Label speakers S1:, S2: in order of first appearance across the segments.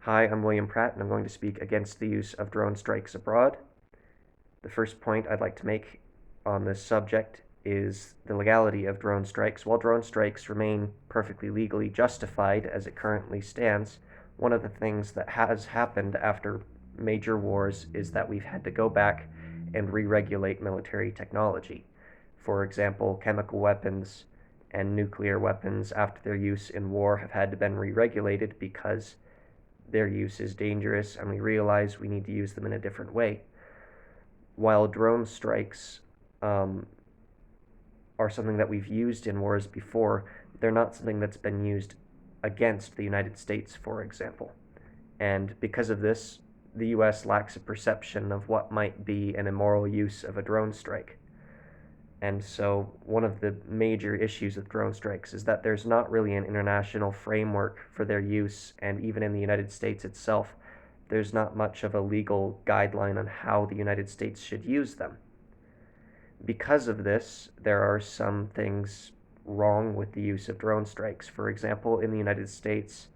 S1: Hi, I'm William Pratt, and I'm going to speak against the use of drone strikes abroad. The first point I'd like to make on this subject is the legality of drone strikes. While drone strikes remain perfectly legally justified as it currently stands, one of the things that has happened after major wars is that we've had to go back and re-regulate military technology. For example, chemical weapons and nuclear weapons after their use in war have had to be re-regulated because their use is dangerous and we realize we need to use them in a different way. While drone strikes are something that we've used in wars before, they're not something that's been used against the United States, for example. And because of this, the US lacks a perception of what might be an immoral use of a drone strike. And so, one of the major issues with drone strikes is that there's not really an international framework for their use, and even in the United States itself, there's not much of a legal guideline on how the United States should use them. Because of this, there are some things wrong with the use of drone strikes. For example, in the United States,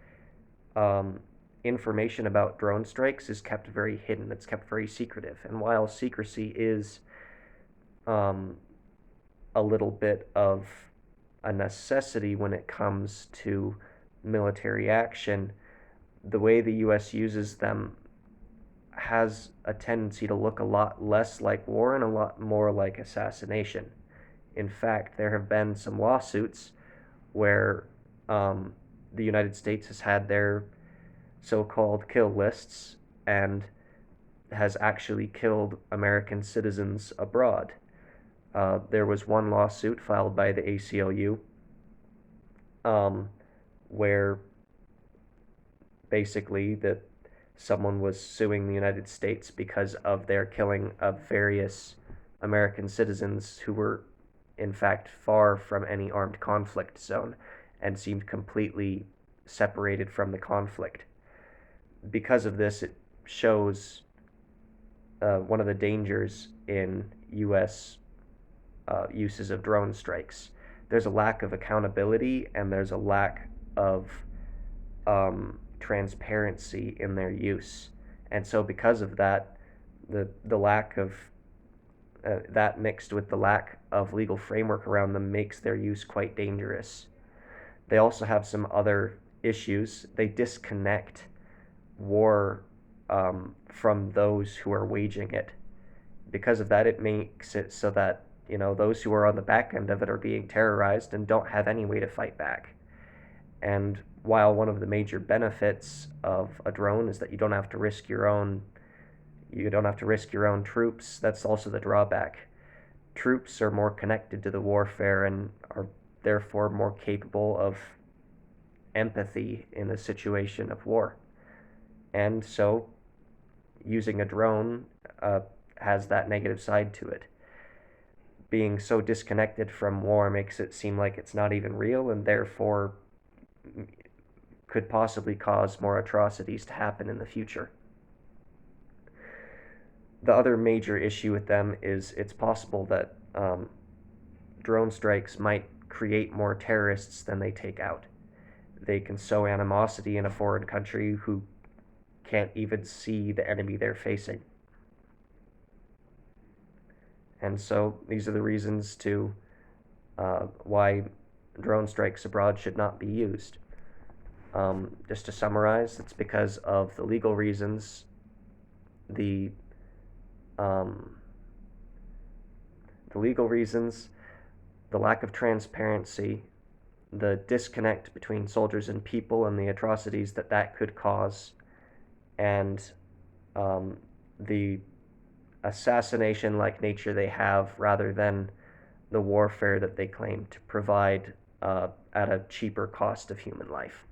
S1: information about drone strikes is kept very hidden, it's kept very secretive. And while secrecy is a little bit of a necessity when it comes to military action, the way the US uses them has a tendency to look a lot less like war and a lot more like assassination. In fact, there have been some lawsuits where the United States has had their so called kill lists and has actually killed American citizens abroad. There was one lawsuit filed by the ACLU where basically that someone was suing the United States because of their killing of various American citizens who were in fact far from any armed conflict zone and seemed completely separated from the conflict. Because of this, it shows one of the dangers in US uses of drone strikes. There's a lack of accountability and there's a lack of transparency in their use. And so, because of that, the lack of that mixed with the lack of legal framework around them makes their use quite dangerous. They also have some other issues. They disconnect war from those who are waging it. Because of that, it makes it so that those who are on the back end of it are being terrorized and don't have any way to fight back. And while one of the major benefits of a drone is that you don't have to risk your own troops, that's also the drawback. Troops are more connected to the warfare and are therefore more capable of empathy in a situation of war. And so using a drone has that negative side to it. Being so disconnected from war makes it seem like it's not even real and therefore could possibly cause more atrocities to happen in the future. The other major issue with them is it's possible that drone strikes might create more terrorists than they take out. They can sow animosity in a foreign country who can't even see the enemy they're facing. And so these are the reasons to why drone strikes abroad should not be used. Just to summarize, it's because of the legal reasons, the lack of transparency, the disconnect between soldiers and people, and the atrocities that could cause, and the assassination-like nature they have rather than the warfare that they claim to provide at a cheaper cost of human life.